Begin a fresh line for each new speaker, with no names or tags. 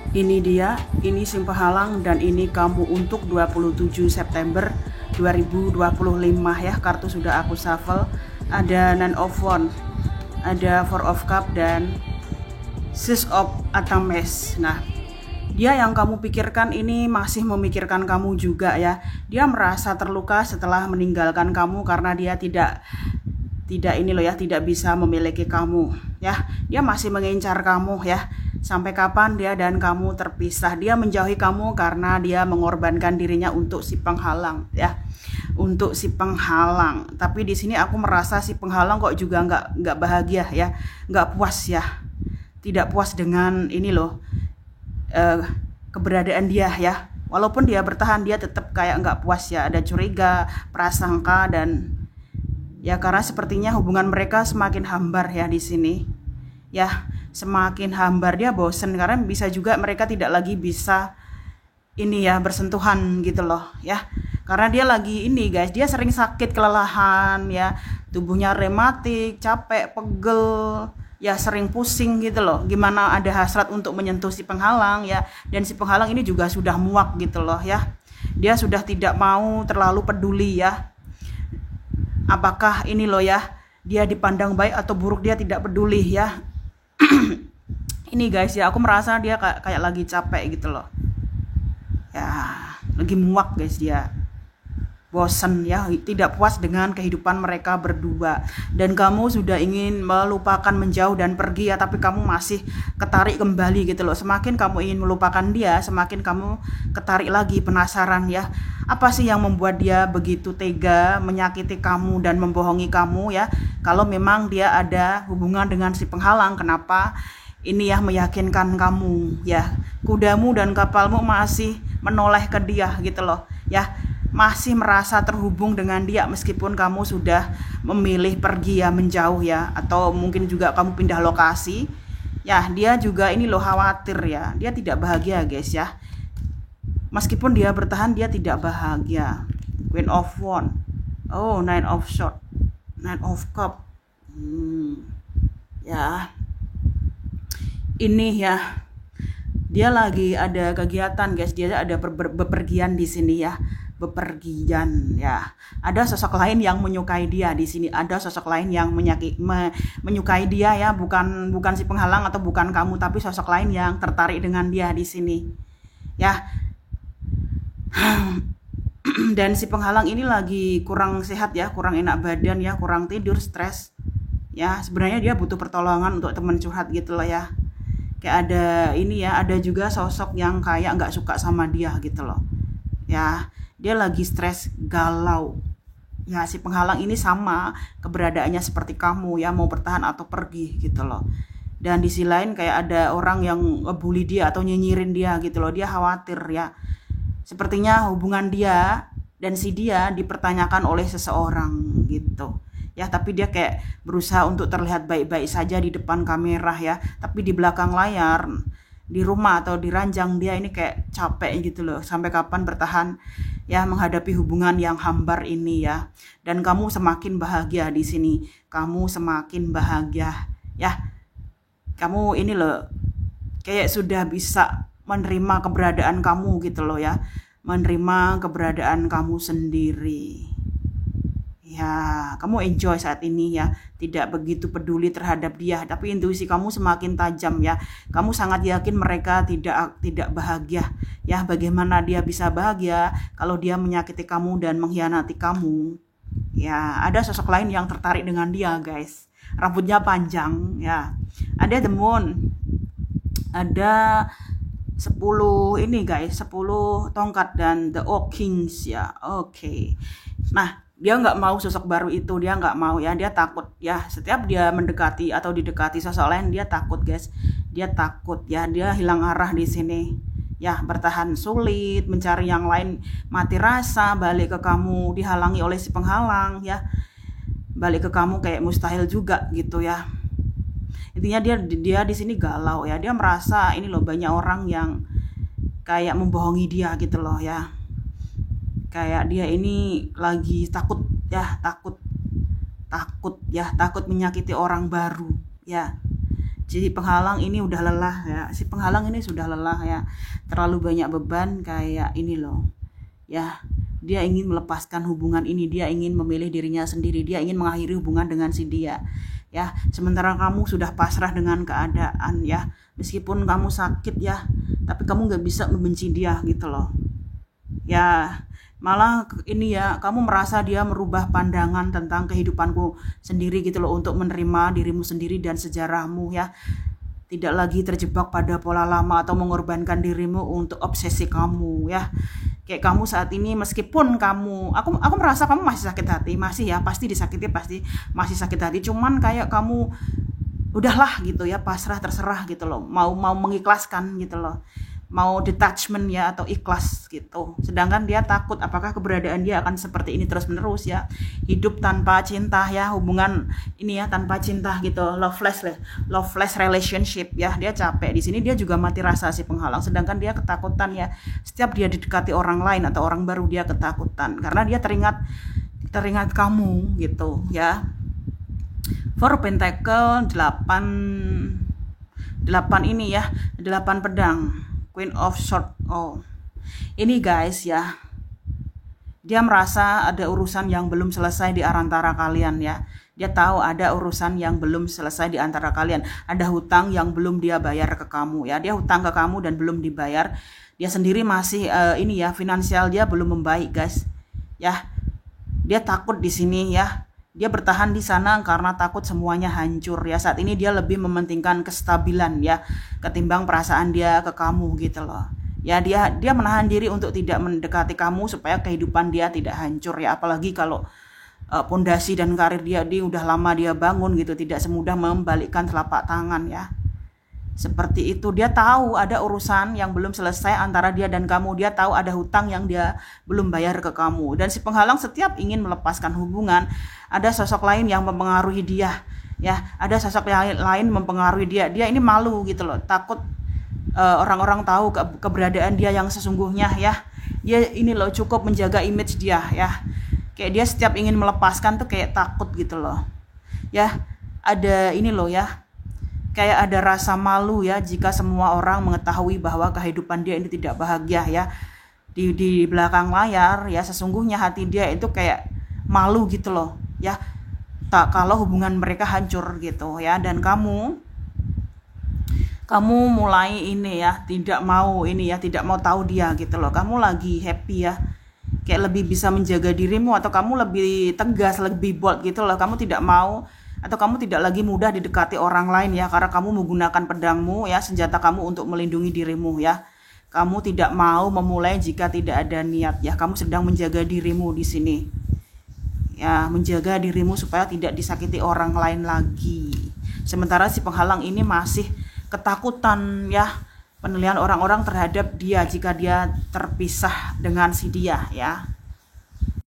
Ini dia, ini si penghalang dan ini kamu untuk 27 September 2025 ya. Kartu sudah aku shuffle. Ada Nine of Wands, ada Four of Cup dan Six of Atames. Nah, dia yang kamu pikirkan ini masih memikirkan kamu juga ya. Dia merasa terluka setelah meninggalkan kamu karena dia tidak ini loh ya, tidak bisa memiliki kamu ya. Dia masih mengincar kamu ya. Sampai kapan dia dan kamu terpisah? Dia menjauhi kamu karena dia mengorbankan dirinya untuk si penghalang ya, untuk si penghalang. Tapi di sini aku merasa si penghalang kok juga nggak bahagia ya, nggak puas ya, tidak puas dengan ini loh, keberadaan dia ya. Walaupun dia bertahan, dia tetap kayak nggak puas ya, ada curiga, prasangka dan ya, karena sepertinya hubungan mereka semakin hambar ya di sini ya, semakin hambar. Dia bosen karena bisa juga mereka tidak lagi bisa ini ya, bersentuhan gitu loh ya, karena dia lagi ini guys, dia sering sakit, kelelahan ya, tubuhnya rematik, capek, pegel ya, sering pusing gitu loh. Gimana ada hasrat untuk menyentuh si penghalang ya, dan si penghalang ini juga sudah muak gitu loh ya, dia sudah tidak mau terlalu peduli ya, apakah ini loh ya, dia dipandang baik atau buruk dia tidak peduli ya. Ini guys ya, aku merasa dia kayak lagi capek gitu loh ya, lagi muak guys, dia bosan ya, tidak puas dengan kehidupan mereka berdua. Dan kamu sudah ingin melupakan, menjauh dan pergi ya, tapi kamu masih ketarik kembali gitu loh. Semakin kamu ingin melupakan dia, semakin kamu ketarik lagi, penasaran ya, apa sih yang membuat dia begitu tega menyakiti kamu dan membohongi kamu ya. Kalau memang dia ada hubungan dengan si penghalang, kenapa ini ya meyakinkan kamu ya, kudamu dan kapalmu masih menoleh ke dia gitu loh ya, masih merasa terhubung dengan dia meskipun kamu sudah memilih pergi ya, menjauh ya, atau mungkin juga kamu pindah lokasi ya. Dia juga ini loh khawatir ya, dia tidak bahagia guys ya, meskipun dia bertahan dia tidak bahagia. Queen of Wands, oh Nine of Swords, Nine of Cup, ya ini ya, dia lagi ada kegiatan guys, dia ada bepergian di sini ya, bepergian ya. Ada sosok lain yang menyukai dia di sini, ada sosok lain yang menyukai dia ya, bukan si penghalang atau bukan kamu, tapi sosok lain yang tertarik dengan dia di sini ya. Dan si penghalang ini lagi kurang sehat ya, kurang enak badan ya, kurang tidur, stres ya. Sebenarnya dia butuh pertolongan untuk teman curhat gitu lah ya. Kayak ada ini ya, ada juga sosok yang kayak nggak suka sama dia gitu loh ya. Dia lagi stres, galau ya. Si penghalang ini sama keberadaannya seperti kamu ya, mau bertahan atau pergi gitu loh. Dan di sisi lain kayak ada orang yang ngebully dia atau nyinyirin dia gitu loh, dia khawatir ya. Sepertinya hubungan dia dan si dia dipertanyakan oleh seseorang gitu ya, tapi dia kayak berusaha untuk terlihat baik-baik saja di depan kamera ya, tapi di belakang layar, di rumah atau di ranjang, dia ini kayak capek gitu loh. Sampai kapan bertahan ya menghadapi hubungan yang hambar ini ya. Dan kamu semakin bahagia di sini, kamu semakin bahagia ya, kamu ini loh kayak sudah bisa menerima keberadaan kamu gitu loh ya, menerima keberadaan kamu sendiri ya. Kamu enjoy saat ini ya, tidak begitu peduli terhadap dia, tapi intuisi kamu semakin tajam ya. Kamu sangat yakin mereka tidak bahagia ya. Bagaimana dia bisa bahagia kalau dia menyakiti kamu dan mengkhianati kamu ya. Ada sosok lain yang tertarik dengan dia guys, rambutnya panjang ya. Ada the moon, ada 10 ini guys, 10 tongkat dan the oak kings ya. Oke. Nah, dia nggak mau sosok baru itu, dia nggak mau ya, dia takut ya. Setiap dia mendekati atau didekati sosok lain, dia takut guys, dia takut ya, dia hilang arah di sini ya. Bertahan sulit, mencari yang lain mati rasa, balik ke kamu dihalangi oleh si penghalang ya, balik ke kamu kayak mustahil juga gitu ya. Intinya dia di sini galau ya, dia merasa ini loh banyak orang yang kayak membohongi dia gitu loh ya. Kayak dia ini lagi takut ya, takut ya, takut menyakiti orang baru ya. Si penghalang ini udah lelah ya, si penghalang ini sudah lelah ya, terlalu banyak beban kayak ini loh ya. Dia ingin melepaskan hubungan ini, dia ingin memilih dirinya sendiri, dia ingin mengakhiri hubungan dengan si dia ya. Sementara kamu sudah pasrah dengan keadaan ya, meskipun kamu sakit ya, tapi kamu nggak bisa membenci dia gitu loh ya. Malah ini ya, kamu merasa dia merubah pandangan tentang kehidupanku sendiri gitu loh, untuk menerima dirimu sendiri dan sejarahmu ya. Tidak lagi terjebak pada pola lama atau mengorbankan dirimu untuk obsesi kamu ya. Kayak kamu saat ini, meskipun aku merasa kamu masih sakit hati, masih ya, pasti disakiti, pasti masih sakit hati, cuman kayak kamu udahlah gitu ya, pasrah, terserah gitu loh, mau mengikhlaskan gitu loh, mau detachment ya, atau ikhlas gitu. Sedangkan dia takut apakah keberadaan dia akan seperti ini terus menerus ya, hidup tanpa cinta ya, hubungan ini ya tanpa cinta gitu, loveless relationship ya. Dia capek di sini, dia juga mati rasa si penghalang. Sedangkan dia ketakutan ya, setiap dia didekati orang lain atau orang baru dia ketakutan karena dia teringat kamu gitu ya. Four Pentacle 8 ini ya, 8 pedang, Queen of Swords. Oh, ini guys ya, dia merasa ada urusan yang belum selesai di antara kalian ya. Dia tahu ada urusan yang belum selesai di antara kalian, ada hutang yang belum dia bayar ke kamu ya. Dia hutang ke kamu dan belum dibayar. Dia sendiri masih ini ya, finansial dia belum membaik guys ya. Dia takut di sini ya. Dia bertahan di sana karena takut semuanya hancur ya. Saat ini dia lebih mementingkan kestabilan ya, ketimbang perasaan dia ke kamu gitu loh. Ya, dia menahan diri untuk tidak mendekati kamu supaya kehidupan dia tidak hancur ya. Apalagi kalau pondasi dan karir dia udah lama dia bangun gitu, tidak semudah membalikkan telapak tangan ya. Seperti itu, dia tahu ada urusan yang belum selesai antara dia dan kamu. Dia tahu ada hutang yang dia belum bayar ke kamu. Dan si penghalang setiap ingin melepaskan hubungan, ada sosok lain yang mempengaruhi dia. Ya, ada sosok yang lain mempengaruhi dia. Dia ini malu gitu loh, takut orang-orang tahu keberadaan dia yang sesungguhnya ya. Dia ini loh cukup menjaga image dia ya. Kayak dia setiap ingin melepaskan tuh kayak takut gitu loh. Ya, ada ini loh ya, kayak ada rasa malu ya jika semua orang mengetahui bahwa kehidupan dia ini tidak bahagia ya. Di belakang layar ya, sesungguhnya hati dia itu kayak malu gitu loh ya, tak kalau hubungan mereka hancur gitu ya. Dan kamu mulai ini ya, tidak mau tahu dia gitu loh. Kamu lagi happy ya, kayak lebih bisa menjaga dirimu, atau kamu lebih tegas, lebih bold gitu loh. Kamu tidak mau, atau kamu tidak lagi mudah didekati orang lain ya, karena kamu menggunakan pedangmu ya, senjata kamu untuk melindungi dirimu ya. Kamu tidak mau memulai jika tidak ada niat ya. Kamu sedang menjaga dirimu di sini ya, menjaga dirimu supaya tidak disakiti orang lain lagi. Sementara si penghalang ini masih ketakutan ya, penilaian orang-orang terhadap dia jika dia terpisah dengan si dia ya.